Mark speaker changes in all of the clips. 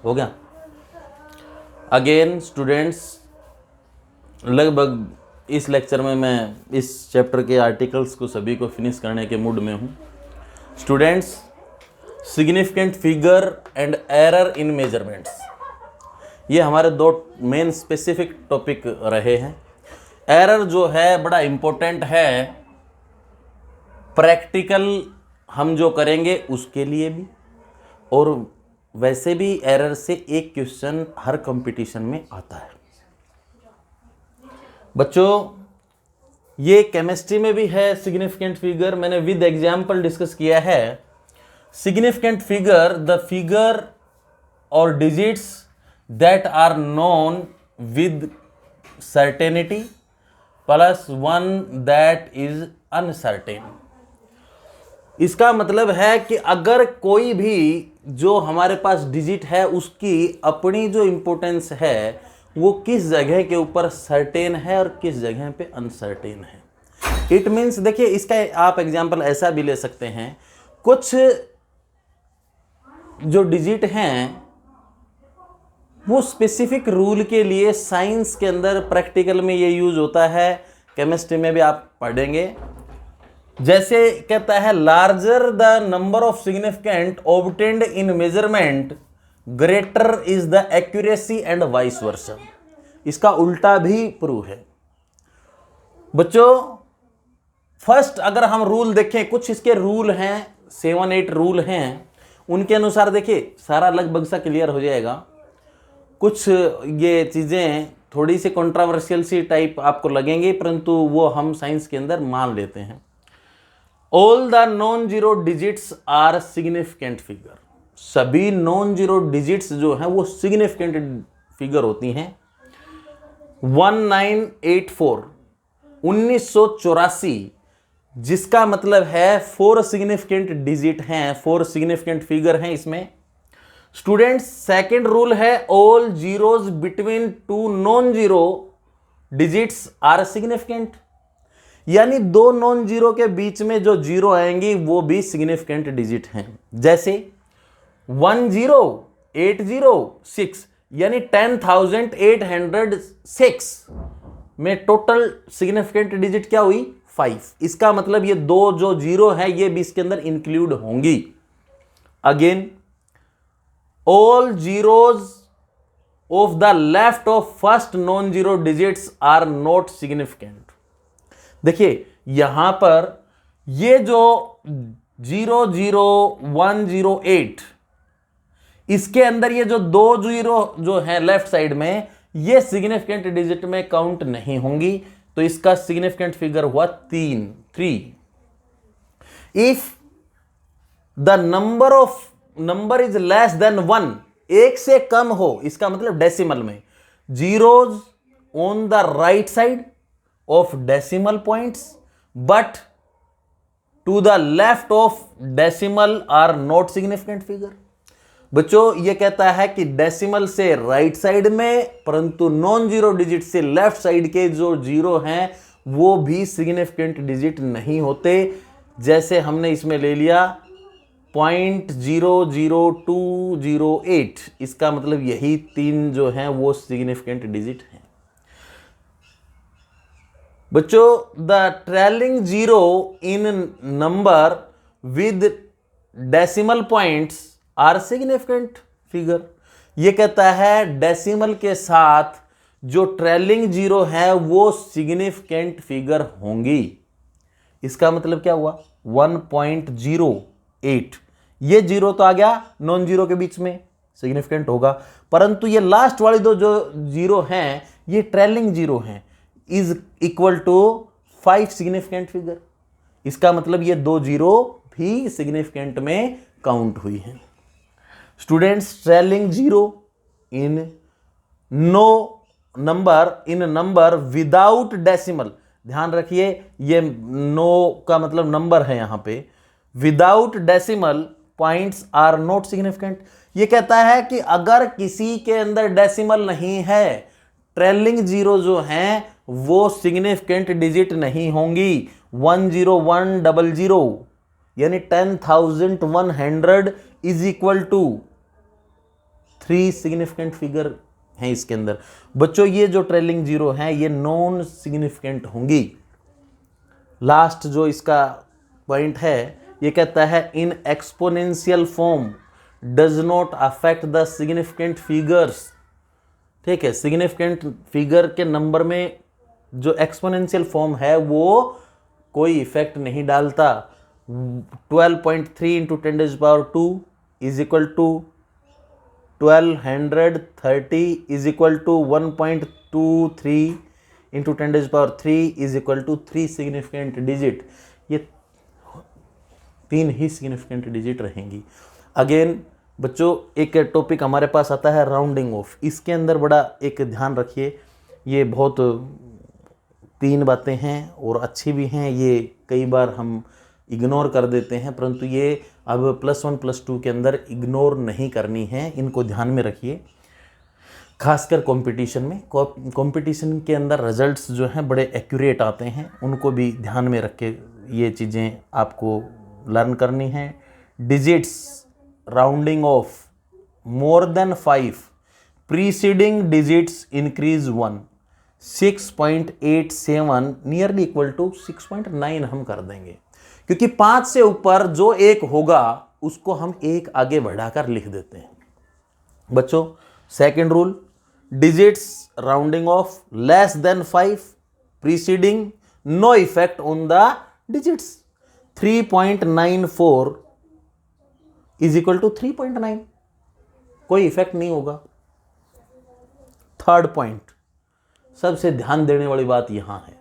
Speaker 1: हो गया। Again students, लगभग इस लेक्चर में मैं इस चैप्टर के आर्टिकल्स को सभी को फिनिश करने के मूड में हूँ। Students, significant figure and error in measurements, ये हमारे दो मेन स्पेसिफिक टॉपिक रहे हैं। एरर जो है बड़ा इम्पोर्टेंट है, प्रैक्टिकल हम जो करेंगे उसके लिए भी, और वैसे भी एरर से एक क्वेश्चन हर कंपटीशन में आता है। बच्चों, ये केमिस्ट्री में भी है सिग्निफिकेंट फिगर, मैंने विद एग्जाम्पल डिस्कस किया है। सिग्निफिकेंट फिगर, द फिगर और digits that are known with certainty plus one that is uncertain. इसका मतलब है कि अगर कोई भी जो हमारे पास डिजिट है उसकी अपनी जो इंपॉर्टेंस है वो किस जगह के ऊपर सर्टेन है और किस जगह पे अनसर्टेन है। इट मीन्स, देखिए इसका आप एग्जांपल ऐसा भी ले सकते हैं, कुछ जो डिजिट हैं वो स्पेसिफिक रूल के लिए साइंस के अंदर प्रैक्टिकल में ये यूज होता है, केमिस्ट्री में भी आप पढ़ेंगे। जैसे कहता है, larger the number of significant obtained in measurement greater is the accuracy and vice versa. इसका उल्टा भी प्रूव है। बच्चों, फर्स्ट अगर हम रूल देखें, कुछ इसके रूल हैं, 7-8 रूल हैं, उनके अनुसार देखिए सारा लगभग सा क्लियर हो जाएगा। कुछ ये चीजें थोड़ी सी कंट्रोवर्शियल सी टाइप आपको लगेंगी, परंतु वो हम साइंस के अंदर मान लेते हैं। All the non zero digits are significant figure. सभी नॉन जीरो डिजिट्स जो हैं वो सिग्निफिकेंट फिगर होती हैं। 1984 1984, जिसका मतलब है 4 सिग्निफिकेंट डिजिट हैं, 4 सिग्निफिकेंट फिगर हैं इसमें। स्टूडेंट्स, सेकेंड रूल है, all zeros between 2 non zero digits are significant. यानी 2 नॉन जीरो के बीच में जो जीरो आएंगी वो भी सिग्निफिकेंट डिजिट हैं। जैसे 10806 यानी 10,806 में टोटल सिग्निफिकेंट डिजिट क्या हुई? 5। इसका मतलब ये 2 जो जीरो है ये भी इसके अंदर इंक्लूड होंगी। Again, all zeros of the left of first non zero digits are not significant. देखिए यहां पर ये जो 00108, इसके अंदर ये जो 2 जीरो जो है लेफ्ट साइड में, ये सिग्निफिकेंट डिजिट में काउंट नहीं होंगी, तो इसका सिग्निफिकेंट फिगर हुआ 3। If the number is less than 1, एक से कम हो, इसका मतलब डेसिमल में, zeros on the right side of decimal points but to the left of decimal are not significant figure। बच्चों, ये कहता है कि डेसिमल से राइट साइड में, परंतु नॉन जीरो डिजिट से लेफ्ट साइड के जो जीरो हैं वो भी सिग्निफिकेंट डिजिट नहीं होते। जैसे हमने इसमें ले लिया 0.00208, इसका मतलब यही 3 जो हैं वो सिग्निफिकेंट डिजिट हैं। बच्चों, the trailing zero in number with decimal points are significant figure. ये कहता है डेसिमल के साथ जो ट्रेलिंग जीरो है वो सिग्निफिकेंट फिगर होंगी। इसका मतलब क्या हुआ? 1.08, ये जीरो तो आ गया नॉन जीरो के बीच में, सिग्निफिकेंट होगा, परंतु ये लास्ट वाली 2 जो जीरो हैं ये ट्रेलिंग जीरो हैं, is equal to 5 significant figure. इसका मतलब ये 2 जीरो भी सिग्निफिकेंट में काउंट हुई हैं। Students, trailing zero in number without decimal, ध्यान रखिए ये नो का मतलब नंबर है यहां पे, without decimal points are not significant. ये कहता है कि अगर किसी के अंदर डेसिमल नहीं है, ट्रेलिंग जीरो जो हैं वो सिग्निफिकेंट डिजिट नहीं होंगी। 10100 यानी 10,100 is equal to 3 significant figure हैं इसके अंदर। बच्चों ये जो ट्रेलिंग जीरो हैं ये नॉन सिग्निफिकेंट होंगी। लास्ट जो इसका पॉइंट है ये कहता है in exponential form does not affect the significant figures. ठीक है, सिग्निफिकेंट फिगर के नंबर में जो एक्सपोनेंशियल फॉर्म है वो कोई इफेक्ट नहीं डालता। 12.3 into 10⁻² is equal to 1230 is equal to 1.23 into 10⁻³ is equal to 3 significant digit. ये 3 ही सिग्निफिकेंट डिजिट रहेंगी। अगेन बच्चों एक टॉपिक हमारे पास आता है राउंडिंग ऑफ। इसके अंदर बड़ा एक ध्यान रखिए, ये बहुत 3 बातें हैं और अच्छी भी हैं, ये कई बार हम इग्नोर कर देते हैं, परंतु ये अब +1 +2 के अंदर इग्नोर नहीं करनी है, इनको ध्यान में रखिए। खासकर कंपटीशन में, कंपटीशन के अंदर रिजल्ट्स जो हैं बड़े एक्यूरेट आते हैं, उनको भी ध्यान में रख के ये चीज़ें आपको लर्न करनी हैं। Digits rounding off more than 5 preceding digits increase 1 6.87 nearly equal to 6.9 हम कर देंगे, क्योंकि 5 से ऊपर जो एक होगा उसको हम एक आगे बढ़ाकर लिख देते हैं। बच्चों second rule, digits rounding off less than 5 preceding no effect on the digits. 3.94 is equal to 3.9, कोई इफेक्ट नहीं होगा। थर्ड पॉइंट, सबसे ध्यान देने वाली बात यहां है,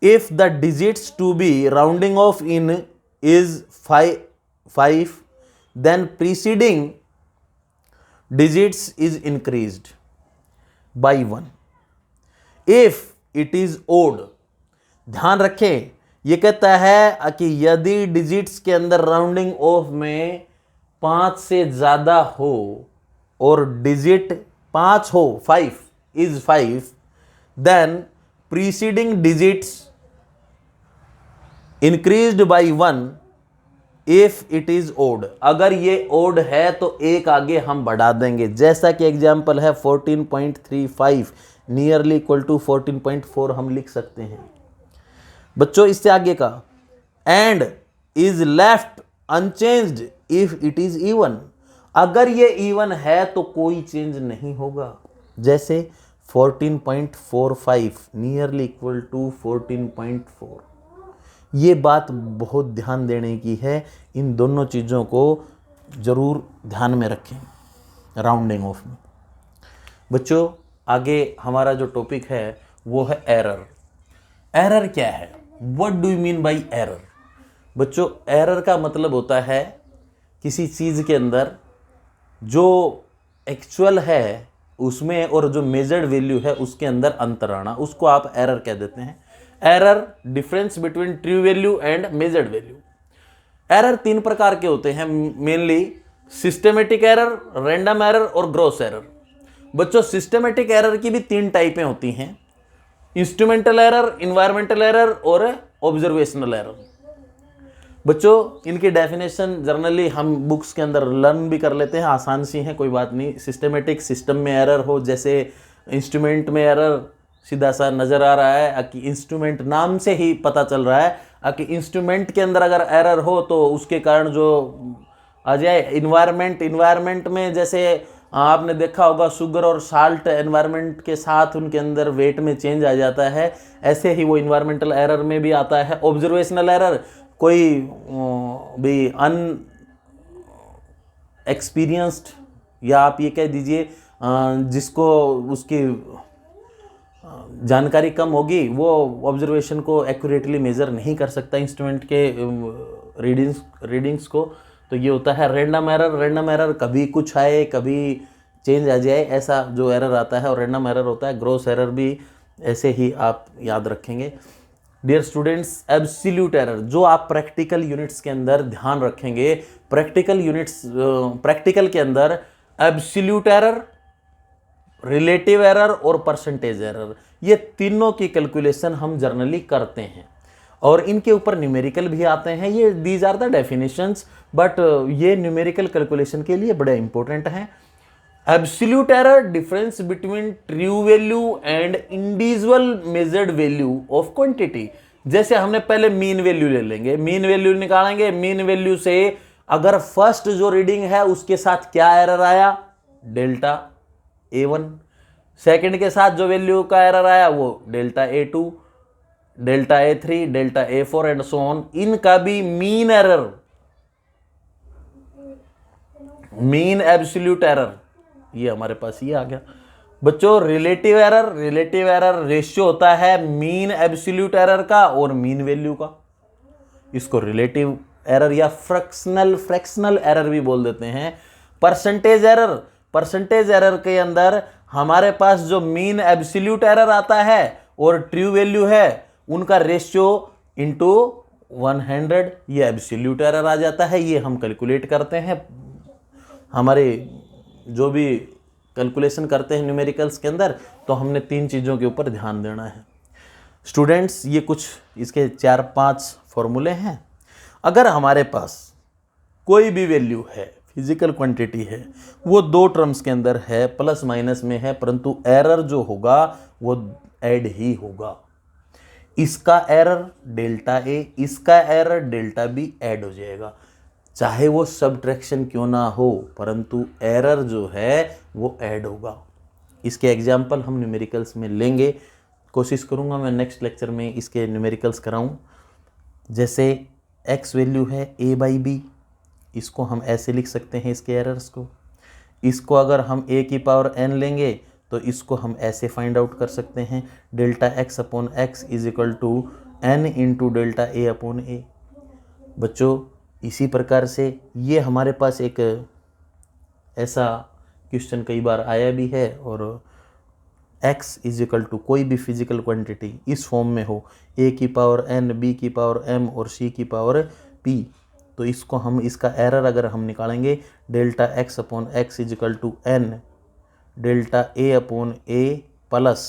Speaker 1: if the digits to be rounding off in is 5 then preceding digits is increased by 1 if it is odd. ध्यान रखें, ये कहता है कि यदि डिजिट्स के अंदर राउंडिंग ऑफ में 5 से ज्यादा हो और डिजिट 5 हो, 5 is 5, then preceding digits increased by 1 if it is odd. अगर ये ओड है तो एक आगे हम बढ़ा देंगे, जैसा कि एग्जाम्पल है 14.35 नियरली इक्वल टू 14.4 हम लिख सकते हैं। बच्चों इससे आगे का, and is left unchanged if it is even. अगर ये इवन है तो कोई चेंज नहीं होगा, जैसे 14.45 नियरली इक्वल टू 14.4। ये बात बहुत ध्यान देने की है, इन दोनों चीज़ों को ज़रूर ध्यान में रखें राउंडिंग ऑफ में। बच्चों आगे हमारा जो टॉपिक है वो है एरर। एरर क्या है? What do you mean by error? बच्चों एरर का मतलब होता है किसी चीज़ के अंदर जो एक्चुअल है उसमें और जो मेजर्ड वैल्यू है उसके अंदर अंतर आना, उसको आप एरर कह देते हैं। Error difference between true value and measured value. Error 3 प्रकार के होते हैं mainly, systematic error, random error और ग्रॉस एरर। बच्चों सिस्टमेटिक एरर की भी 3 टाइपें होती हैं, इंस्ट्रूमेंटल एरर, इन्वायरमेंटल एरर और ऑब्जर्वेशनल एरर। बच्चों इनकी डेफिनेशन जनरली हम बुक्स के अंदर लर्न भी कर लेते हैं, आसान सी हैं, कोई बात नहीं। सिस्टमेटिक, सिस्टम में एरर हो, जैसे इंस्ट्रूमेंट में एरर सीधा सा नज़र आ रहा है कि इंस्ट्रूमेंट नाम से ही पता चल रहा है कि इंस्ट्रूमेंट के अंदर अगर एरर हो तो उसके कारण जो आ जाए। इन्वायरमेंट में जैसे आपने देखा होगा शुगर और साल्ट एनवायरनमेंट के साथ उनके अंदर वेट में चेंज आ जाता है, ऐसे ही वो इन्वायरमेंटल एरर में भी आता है। ऑब्जर्वेशनल एरर, कोई भी एक्सपीरियंस्ड या आप ये कह दीजिए जिसको उसकी जानकारी कम होगी वो ऑब्जर्वेशन को एक्यूरेटली मेज़र नहीं कर सकता इंस्ट्रूमेंट के रीडिंग्स को, तो ये होता है रैंडम एरर। रैंडम एरर कभी कुछ आए कभी चेंज आ जाए, ऐसा जो एरर आता है और रैंडम एरर होता है। ग्रॉस एरर भी ऐसे ही आप याद रखेंगे। डियर स्टूडेंट्स, एब्सोल्यूट एरर जो आप प्रैक्टिकल यूनिट्स के अंदर ध्यान रखेंगे, प्रैक्टिकल के अंदर एब्सोल्यूट एरर, रिलेटिव एरर और परसेंटेज एरर, ये तीनों की कैलकुलेशन हम जर्नली करते हैं और इनके ऊपर न्यूमेरिकल भी आते हैं। ये these are the definitions, but ये न्यूमेरिकल कैलकुलेशन के लिए बड़े इंपॉर्टेंट हैं। Absolute error difference between true value and individual measured value of quantity. जैसे हमने पहले मीन वैल्यू ले लेंगे, मीन वैल्यू निकालेंगे, मीन वैल्यू से अगर फर्स्ट जो रीडिंग है उसके साथ क्या एरर आया, डेल्टा A1, सेकंड के साथ जो वैल्यू का एरर आया वो delta A2, delta A3, delta A4 and so on, इनका भी mean error, mean absolute error, ये हमारे पास ये आ गया। बच्चों रिलेटिव एरर रेशियो होता है मीन एब्सोल्यूट एरर का और मीन वैल्यू का, इसको रिलेटिव एरर या फ्रैक्शनल एरर भी बोल देते हैं। परसेंटेज एरर के अंदर हमारे पास जो मीन एब्सोल्यूट एरर आता है और ट्रू वैल्यू है उनका रेशियो इनटू 100 ये एब्सोल्यूट एरर आ जाता है। ये हम कैलकुलेट करते हैं, हमारे जो भी कैलकुलेशन करते हैं न्यूमेरिकल्स के अंदर, तो हमने 3 चीज़ों के ऊपर ध्यान देना है। स्टूडेंट्स ये कुछ इसके 4-5 फॉर्मूले हैं। अगर हमारे पास कोई भी वैल्यू है, फिजिकल क्वांटिटी है, वो 2 टर्म्स के अंदर है, प्लस माइनस में है, परंतु एरर जो होगा वो ऐड ही होगा। इसका एरर डेल्टा ए, इसका एरर डेल्टा बी ऐड हो जाएगा, चाहे वो सबट्रैक्शन क्यों ना हो, परंतु एरर जो है वो ऐड होगा। इसके एग्जाम्पल हम न्यूमेरिकल्स में लेंगे, कोशिश करूँगा मैं नेक्स्ट लेक्चर में इसके न्यूमेरिकल्स कराऊँ। जैसे x वैल्यू है a/b, इसको हम ऐसे लिख सकते हैं इसके एरर्स को। इसको अगर हम a की पावर n लेंगे तो इसको हम ऐसे फाइंड आउट कर सकते हैं, delta x upon x is equal to n into delta a upon a। बच्चों इसी प्रकार से ये हमारे पास एक ऐसा क्वेश्चन कई बार आया भी है, और x इज इक्वल टू कोई भी फिजिकल क्वांटिटी इस फॉर्म में हो, a की पावर n, b की पावर m और c की पावर p, तो इसको हम इसका एरर अगर हम निकालेंगे, delta x upon x is equal to n delta a upon a plus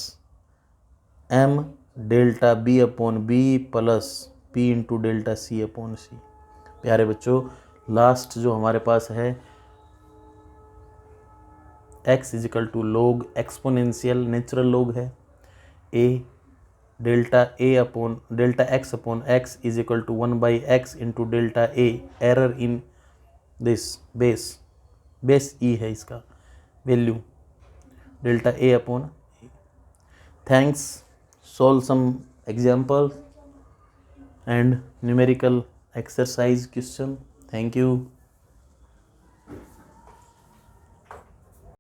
Speaker 1: m delta b upon b plus p into delta c upon c। प्यारे बच्चों लास्ट जो हमारे पास है x is equal to log exponential natural log है a, delta x upon x is equal to 1/x into delta a, error in this base e है इसका value, delta a upon. Thanks, solve some example and numerical exercise question. Thank you.